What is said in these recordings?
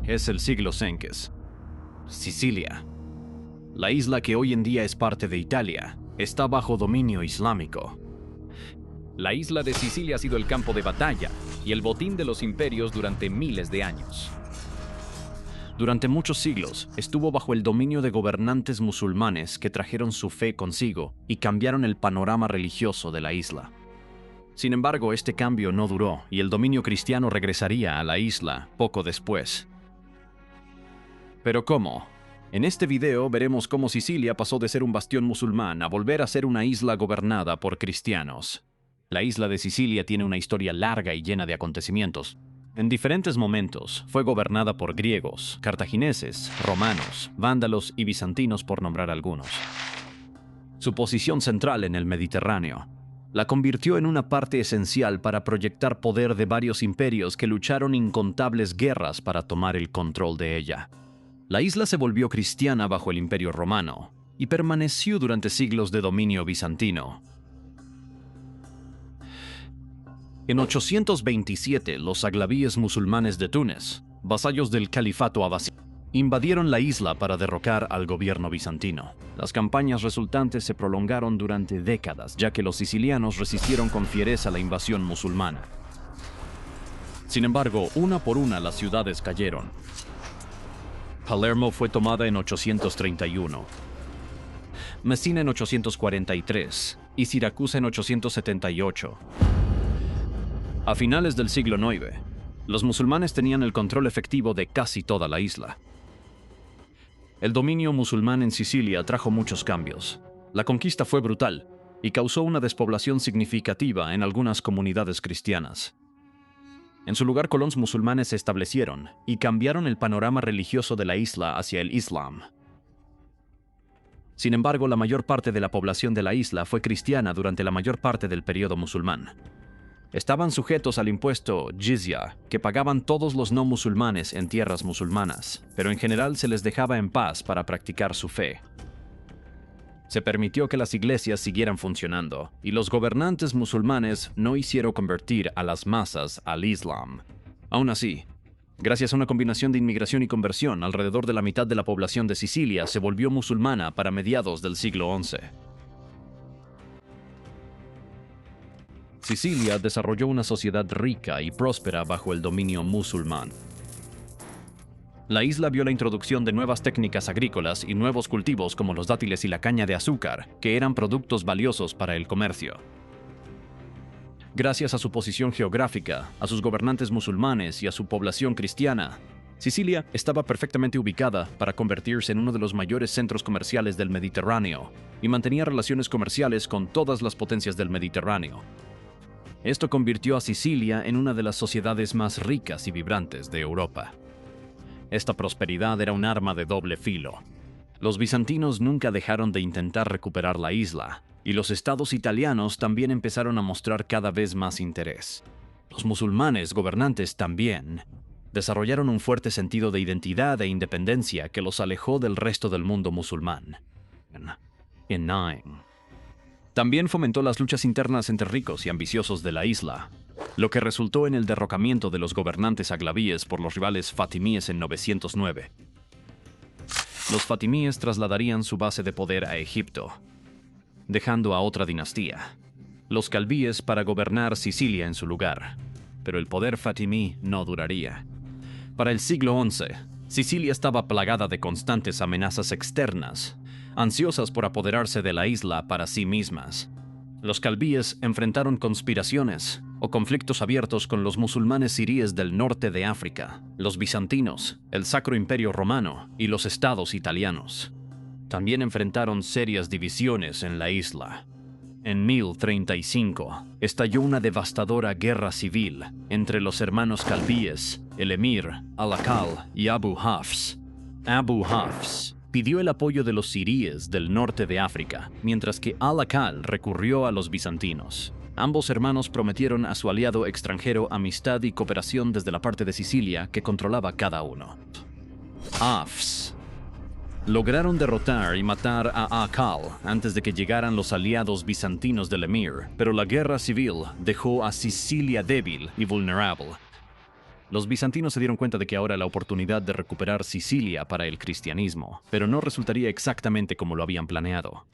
Es el siglo Senkes. Sicilia. La isla que hoy en día es parte de Italia está bajo dominio islámico. La isla de Sicilia ha sido el campo de batalla y el botín de los imperios durante miles de años. Durante muchos siglos estuvo bajo el dominio de gobernantes musulmanes que trajeron su fe consigo y cambiaron el panorama religioso de la isla. Sin embargo, este cambio no duró y el dominio cristiano regresaría a la isla poco después. ¿Pero cómo? En este video veremos cómo Sicilia pasó de ser un bastión musulmán a volver a ser una isla gobernada por cristianos. La isla de Sicilia tiene una historia larga y llena de acontecimientos. En diferentes momentos fue gobernada por griegos, cartagineses, romanos, vándalos y bizantinos, por nombrar algunos. Su posición central en el Mediterráneo la convirtió en una parte esencial para proyectar poder de varios imperios que lucharon incontables guerras para tomar el control de ella. La isla se volvió cristiana bajo el Imperio Romano y permaneció durante siglos de dominio bizantino. En 827, los aglavíes musulmanes de Túnez, vasallos del califato abasí, invadieron la isla para derrocar al gobierno bizantino. Las campañas resultantes se prolongaron durante décadas, ya que los sicilianos resistieron con fiereza la invasión musulmana. Sin embargo, una por una las ciudades cayeron. Palermo fue tomada en 831, Messina en 843 y Siracusa en 878. A finales del siglo IX, los musulmanes tenían el control efectivo de casi toda la isla. El dominio musulmán en Sicilia trajo muchos cambios. La conquista fue brutal y causó una despoblación significativa en algunas comunidades cristianas. En su lugar, colonos musulmanes se establecieron y cambiaron el panorama religioso de la isla hacia el Islam. Sin embargo, la mayor parte de la población de la isla fue cristiana durante la mayor parte del periodo musulmán. Estaban sujetos al impuesto jizya, que pagaban todos los no musulmanes en tierras musulmanas, pero en general se les dejaba en paz para practicar su fe. Se permitió que las iglesias siguieran funcionando, y los gobernantes musulmanes no hicieron convertir a las masas al Islam. Aún así, gracias a una combinación de inmigración y conversión, alrededor de la mitad de la población de Sicilia se volvió musulmana para mediados del siglo XI. Sicilia desarrolló una sociedad rica y próspera bajo el dominio musulmán. La isla vio la introducción de nuevas técnicas agrícolas y nuevos cultivos como los dátiles y la caña de azúcar, que eran productos valiosos para el comercio. Gracias a su posición geográfica, a sus gobernantes musulmanes y a su población cristiana, Sicilia estaba perfectamente ubicada para convertirse en uno de los mayores centros comerciales del Mediterráneo y mantenía relaciones comerciales con todas las potencias del Mediterráneo. Esto convirtió a Sicilia en una de las sociedades más ricas y vibrantes de Europa. Esta prosperidad era un arma de doble filo. Los bizantinos nunca dejaron de intentar recuperar la isla, y los estados italianos también empezaron a mostrar cada vez más interés. Los musulmanes gobernantes también desarrollaron un fuerte sentido de identidad e independencia que los alejó del resto del mundo musulmán. También fomentó las luchas internas entre ricos y ambiciosos de la isla, lo que resultó en el derrocamiento de los gobernantes aglavíes por los rivales fatimíes en 909. Los fatimíes trasladarían su base de poder a Egipto, dejando a otra dinastía, los calvíes, para gobernar Sicilia en su lugar. Pero el poder fatimí no duraría. Para el siglo XI, Sicilia estaba plagada de constantes amenazas externas, ansiosas por apoderarse de la isla para sí mismas. Los calvíes enfrentaron conspiraciones o conflictos abiertos con los musulmanes siríes del norte de África, los bizantinos, el Sacro Imperio Romano y los estados italianos. También enfrentaron serias divisiones en la isla. En 1035, estalló una devastadora guerra civil entre los hermanos calvíes, el emir Al-Akal y Abu Hafs. Abu Hafs pidió el apoyo de los siríes del norte de África, mientras que Al-Akal recurrió a los bizantinos. Ambos hermanos prometieron a su aliado extranjero amistad y cooperación desde la parte de Sicilia que controlaba cada uno. Hafs lograron derrotar y matar a Akal antes de que llegaran los aliados bizantinos del emir, pero la guerra civil dejó a Sicilia débil y vulnerable. Los bizantinos se dieron cuenta de que ahora la oportunidad de recuperar Sicilia para el cristianismo, pero no resultaría exactamente como lo habían planeado.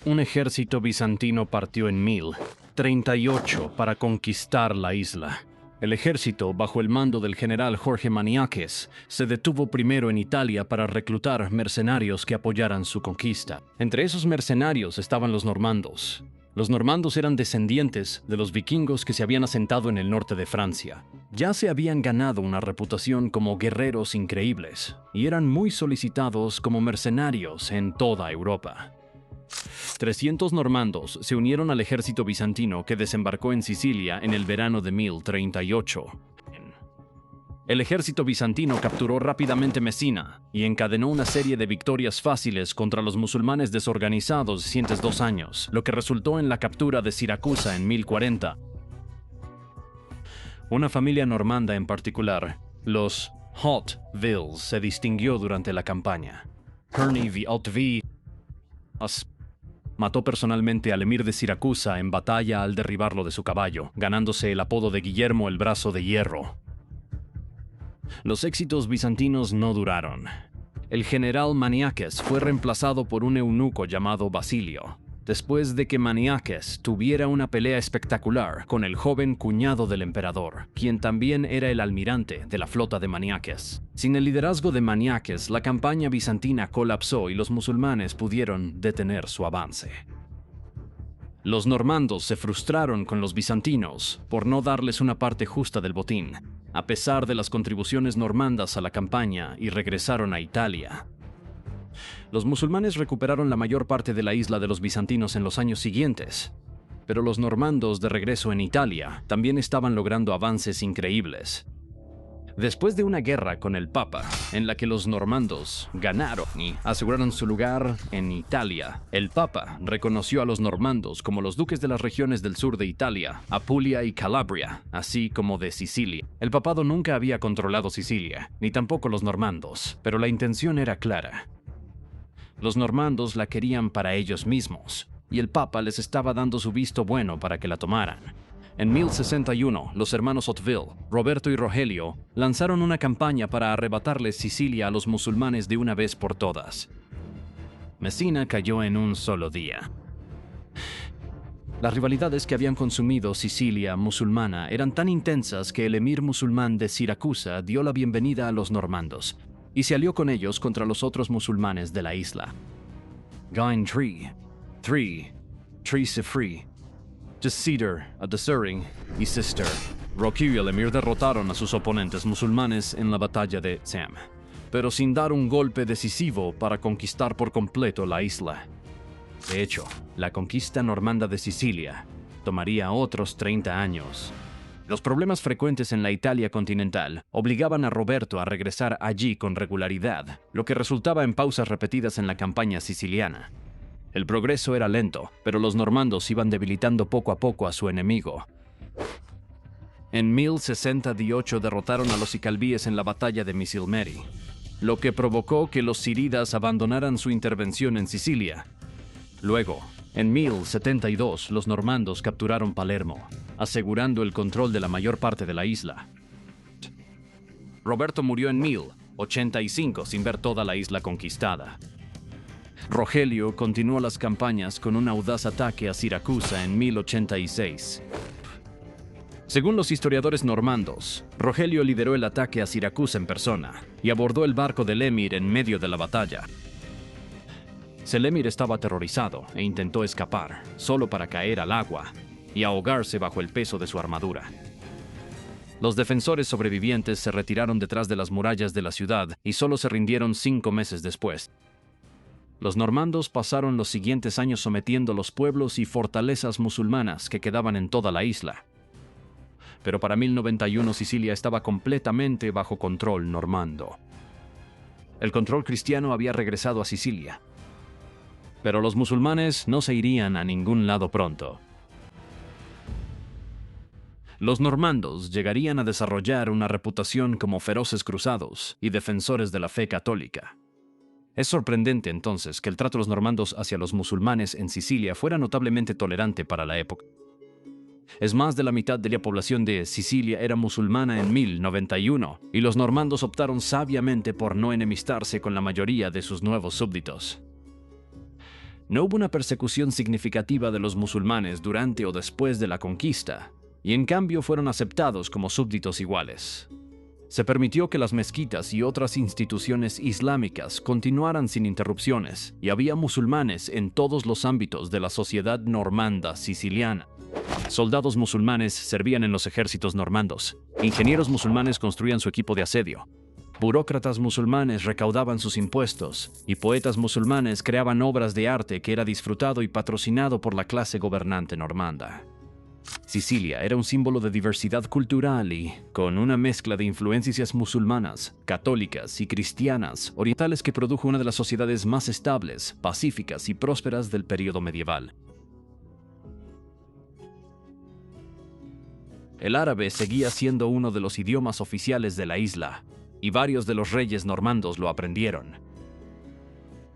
Un ejército bizantino partió en 1038 para conquistar la isla. El ejército, bajo el mando del general Jorge Maniakes, se detuvo primero en Italia para reclutar mercenarios que apoyaran su conquista. Entre esos mercenarios estaban los normandos. Los normandos eran descendientes de los vikingos que se habían asentado en el norte de Francia. Ya se habían ganado una reputación como guerreros increíbles y eran muy solicitados como mercenarios en toda Europa. 300 normandos se unieron al ejército bizantino que desembarcó en Sicilia en el verano de 1038. El ejército bizantino capturó rápidamente Mesina y encadenó una serie de victorias fáciles contra los musulmanes desorganizados de siguientes 2 años, lo que resultó en la captura de Siracusa en 1040. Una familia normanda en particular, los Hauteville, se distinguió durante la campaña. Herney V. Hauteville mató personalmente al emir de Siracusa en batalla al derribarlo de su caballo, ganándose el apodo de Guillermo el Brazo de Hierro. Los éxitos bizantinos no duraron. El general Maniakes fue reemplazado por un eunuco llamado Basilio, después de que Maniakes tuviera una pelea espectacular con el joven cuñado del emperador, quien también era el almirante de la flota de Maniakes. Sin el liderazgo de Maniakes, la campaña bizantina colapsó y los musulmanes pudieron detener su avance. Los normandos se frustraron con los bizantinos por no darles una parte justa del botín, a pesar de las contribuciones normandas a la campaña, y regresaron a Italia. Los musulmanes recuperaron la mayor parte de la isla de los bizantinos en los años siguientes, pero los normandos de regreso en Italia también estaban logrando avances increíbles. Después de una guerra con el Papa, en la que los normandos ganaron y aseguraron su lugar en Italia, el Papa reconoció a los normandos como los duques de las regiones del sur de Italia, Apulia y Calabria, así como de Sicilia. El papado nunca había controlado Sicilia, ni tampoco los normandos, pero la intención era clara. Los normandos la querían para ellos mismos, y el Papa les estaba dando su visto bueno para que la tomaran. En 1061, los hermanos Hauteville, Roberto y Rogelio, lanzaron una campaña para arrebatarles Sicilia a los musulmanes de una vez por todas. Mesina cayó en un solo día. Las rivalidades que habían consumido Sicilia musulmana eran tan intensas que el emir musulmán de Siracusa dio la bienvenida a los normandos y se alió con ellos contra los otros musulmanes de la isla. Gain Tree Sifri, Cedar, Adasuring y Sister. Roque y el emir derrotaron a sus oponentes musulmanes en la batalla de Sam, pero sin dar un golpe decisivo para conquistar por completo la isla. De hecho, la conquista normanda de Sicilia tomaría otros 30 años. Los problemas frecuentes en la Italia continental obligaban a Roberto a regresar allí con regularidad, lo que resultaba en pausas repetidas en la campaña siciliana. El progreso era lento, pero los normandos iban debilitando poco a poco a su enemigo. En 1068 derrotaron a los sicalbíes en la batalla de Misilmeri, lo que provocó que los siridas abandonaran su intervención en Sicilia. Luego, en 1072, los normandos capturaron Palermo, asegurando el control de la mayor parte de la isla. Roberto murió en 1085 sin ver toda la isla conquistada. Rogelio continuó las campañas con un audaz ataque a Siracusa en 1086. Según los historiadores normandos, Rogelio lideró el ataque a Siracusa en persona y abordó el barco del emir en medio de la batalla. Selemir estaba aterrorizado e intentó escapar, solo para caer al agua y ahogarse bajo el peso de su armadura. Los defensores sobrevivientes se retiraron detrás de las murallas de la ciudad y solo se rindieron 5 meses después. Los normandos pasaron los siguientes años sometiendo los pueblos y fortalezas musulmanas que quedaban en toda la isla. Pero para 1091 Sicilia estaba completamente bajo control normando. El control cristiano había regresado a Sicilia. Pero los musulmanes no se irían a ningún lado pronto. Los normandos llegarían a desarrollar una reputación como feroces cruzados y defensores de la fe católica. Es sorprendente entonces que el trato de los normandos hacia los musulmanes en Sicilia fuera notablemente tolerante para la época. Es más de la mitad de la población de Sicilia era musulmana en 1091, y los normandos optaron sabiamente por no enemistarse con la mayoría de sus nuevos súbditos. No hubo una persecución significativa de los musulmanes durante o después de la conquista, y en cambio fueron aceptados como súbditos iguales. Se permitió que las mezquitas y otras instituciones islámicas continuaran sin interrupciones, y había musulmanes en todos los ámbitos de la sociedad normanda siciliana. Soldados musulmanes servían en los ejércitos normandos, ingenieros musulmanes construían su equipo de asedio, burócratas musulmanes recaudaban sus impuestos, y poetas musulmanes creaban obras de arte que era disfrutado y patrocinado por la clase gobernante normanda. Sicilia era un símbolo de diversidad cultural y, con una mezcla de influencias musulmanas, católicas y cristianas orientales que produjo una de las sociedades más estables, pacíficas y prósperas del período medieval. El árabe seguía siendo uno de los idiomas oficiales de la isla, y varios de los reyes normandos lo aprendieron.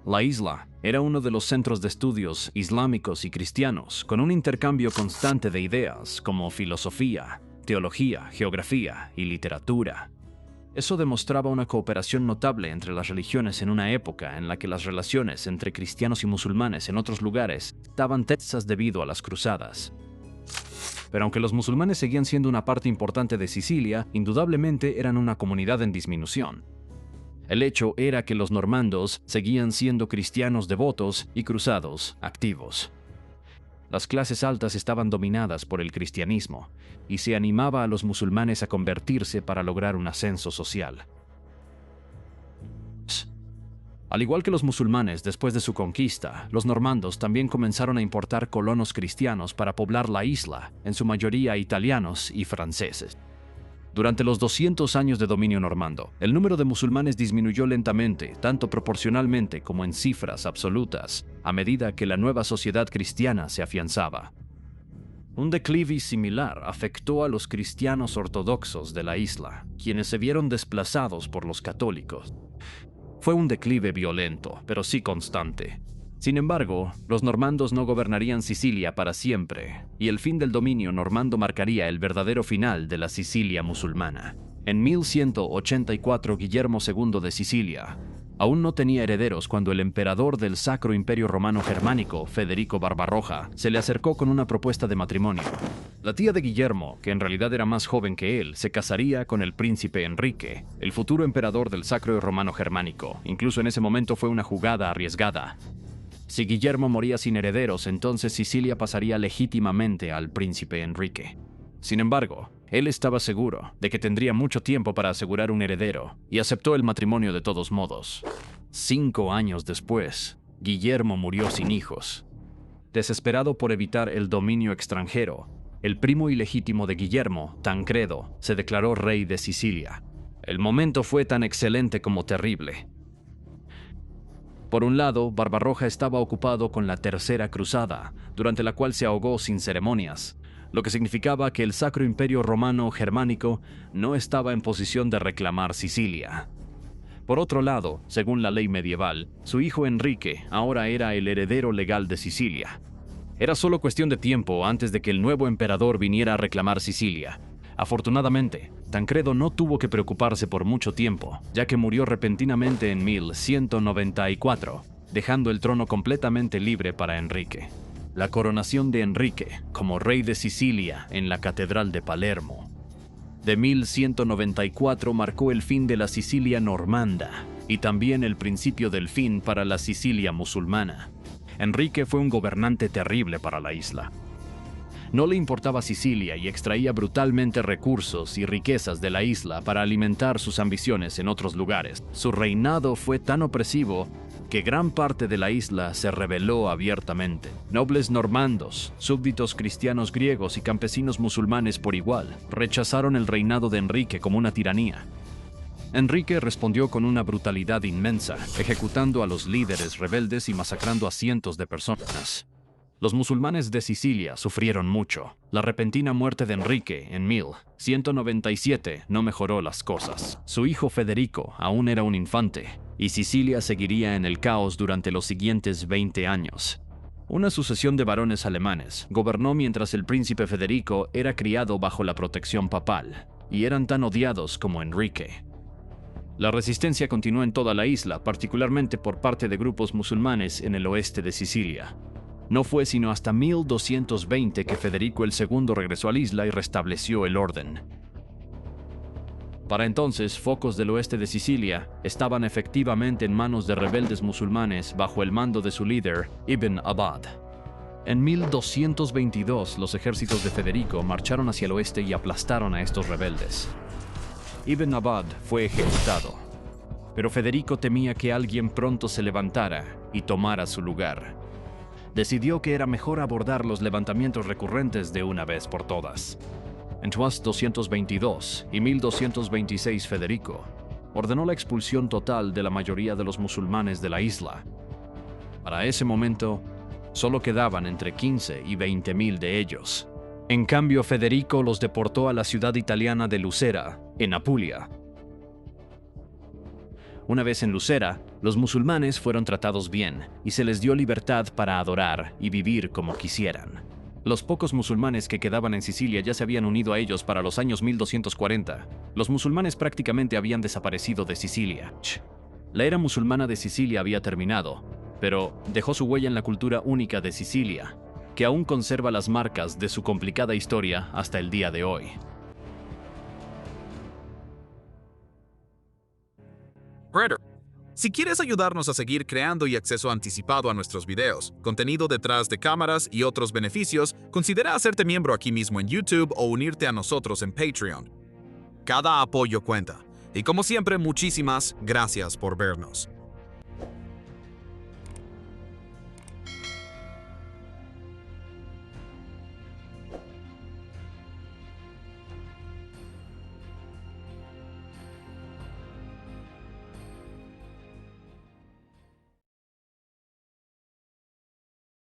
La isla era uno de los centros de estudios islámicos y cristianos, con un intercambio constante de ideas como filosofía, teología, geografía y literatura. Eso demostraba una cooperación notable entre las religiones en una época en la que las relaciones entre cristianos y musulmanes en otros lugares estaban tensas debido a las cruzadas. Pero aunque los musulmanes seguían siendo una parte importante de Sicilia, indudablemente eran una comunidad en disminución. El hecho era que los normandos seguían siendo cristianos devotos y cruzados activos. Las clases altas estaban dominadas por el cristianismo, y se animaba a los musulmanes a convertirse para lograr un ascenso social. Al igual que los musulmanes después de su conquista, los normandos también comenzaron a importar colonos cristianos para poblar la isla, en su mayoría italianos y franceses. Durante los 200 años de dominio normando, el número de musulmanes disminuyó lentamente, tanto proporcionalmente como en cifras absolutas, a medida que la nueva sociedad cristiana se afianzaba. Un declive similar afectó a los cristianos ortodoxos de la isla, quienes se vieron desplazados por los católicos. Fue un declive violento, pero sí constante. Sin embargo, los normandos no gobernarían Sicilia para siempre, y el fin del dominio normando marcaría el verdadero final de la Sicilia musulmana. En 1184, Guillermo II de Sicilia aún no tenía herederos cuando el emperador del Sacro Imperio Romano Germánico, Federico Barbarroja, se le acercó con una propuesta de matrimonio. La tía de Guillermo, que en realidad era más joven que él, se casaría con el príncipe Enrique, el futuro emperador del Sacro Romano Germánico. Incluso en ese momento fue una jugada arriesgada. Si Guillermo moría sin herederos, entonces Sicilia pasaría legítimamente al príncipe Enrique. Sin embargo, él estaba seguro de que tendría mucho tiempo para asegurar un heredero, y aceptó el matrimonio de todos modos. 5 años después, Guillermo murió sin hijos. Desesperado por evitar el dominio extranjero, el primo ilegítimo de Guillermo, Tancredo, se declaró rey de Sicilia. El momento fue tan excelente como terrible. Por un lado, Barbarroja estaba ocupado con la Tercera Cruzada, durante la cual se ahogó sin ceremonias, lo que significaba que el Sacro Imperio Romano Germánico no estaba en posición de reclamar Sicilia. Por otro lado, según la ley medieval, su hijo Enrique ahora era el heredero legal de Sicilia. Era solo cuestión de tiempo antes de que el nuevo emperador viniera a reclamar Sicilia. Afortunadamente, Tancredo no tuvo que preocuparse por mucho tiempo, ya que murió repentinamente en 1194, dejando el trono completamente libre para Enrique. La coronación de Enrique como rey de Sicilia en la Catedral de Palermo de 1194 marcó el fin de la Sicilia normanda y también el principio del fin para la Sicilia musulmana. Enrique fue un gobernante terrible para la isla. No le importaba Sicilia y extraía brutalmente recursos y riquezas de la isla para alimentar sus ambiciones en otros lugares. Su reinado fue tan opresivo que gran parte de la isla se rebeló abiertamente. Nobles normandos, súbditos cristianos griegos y campesinos musulmanes por igual rechazaron el reinado de Enrique como una tiranía. Enrique respondió con una brutalidad inmensa, ejecutando a los líderes rebeldes y masacrando a cientos de personas. Los musulmanes de Sicilia sufrieron mucho. La repentina muerte de Enrique en 1197 no mejoró las cosas. Su hijo Federico aún era un infante, y Sicilia seguiría en el caos durante los siguientes 20 años. Una sucesión de varones alemanes gobernó mientras el príncipe Federico era criado bajo la protección papal, y eran tan odiados como Enrique. La resistencia continuó en toda la isla, particularmente por parte de grupos musulmanes en el oeste de Sicilia. No fue sino hasta 1220 que Federico II regresó a la isla y restableció el orden. Para entonces, focos del oeste de Sicilia estaban efectivamente en manos de rebeldes musulmanes bajo el mando de su líder, Ibn Abbad. En 1222, los ejércitos de Federico marcharon hacia el oeste y aplastaron a estos rebeldes. Ibn Abbad fue ejecutado, pero Federico temía que alguien pronto se levantara y tomara su lugar. Decidió que era mejor abordar los levantamientos recurrentes de una vez por todas. En 1222 y 1226 Federico ordenó la expulsión total de la mayoría de los musulmanes de la isla. Para ese momento, solo quedaban entre 15 y 20.000 de ellos. En cambio, Federico los deportó a la ciudad italiana de Lucera, en Apulia. Una vez en Lucera, los musulmanes fueron tratados bien y se les dio libertad para adorar y vivir como quisieran. Los pocos musulmanes que quedaban en Sicilia ya se habían unido a ellos para los años 1240. Los musulmanes prácticamente habían desaparecido de Sicilia. La era musulmana de Sicilia había terminado, pero dejó su huella en la cultura única de Sicilia, que aún conserva las marcas de su complicada historia hasta el día de hoy. Redder, si quieres ayudarnos a seguir creando y acceso anticipado a nuestros videos, contenido detrás de cámaras y otros beneficios, considera hacerte miembro aquí mismo en YouTube o unirte a nosotros en Patreon. Cada apoyo cuenta. Y como siempre, muchísimas gracias por vernos.